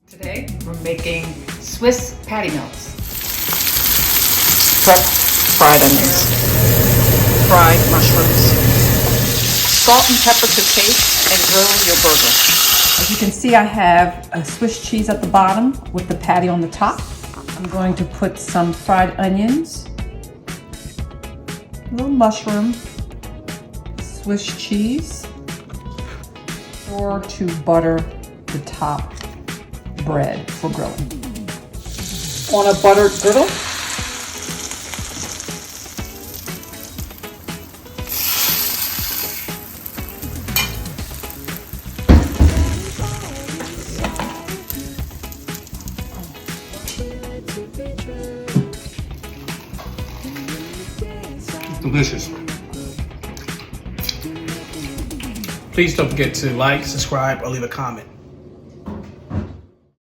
Today we're making Swiss patty melts. Prep fried onions, fried mushrooms, salt and pepper to taste, and grill your burger. As you can see, I have a Swiss cheese at the bottom with the patty on the top. I'm going to put some fried onions, a little mushroom, Swiss cheese, or to butter the top bread for grilling. On a buttered griddle, Delicious. Please don't forget to like, subscribe, or leave a comment.